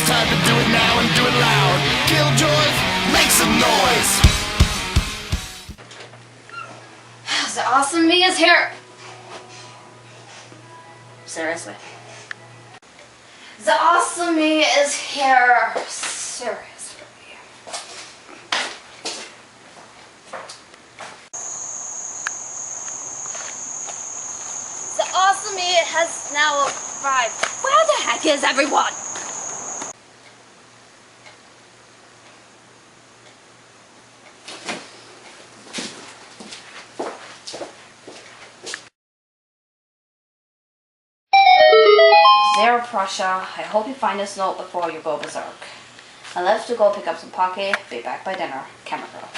time to do it now and do it loud. Killjoys, make some noise. The awesome me is here. Seriously. The awesome me is here. Seriously. The awesome me has now arrived. Where the heck is everyone? Zero Prussia, I hope you find this note before you go berserk. I left to go pick up some pocket, be back by dinner. Camera Girl.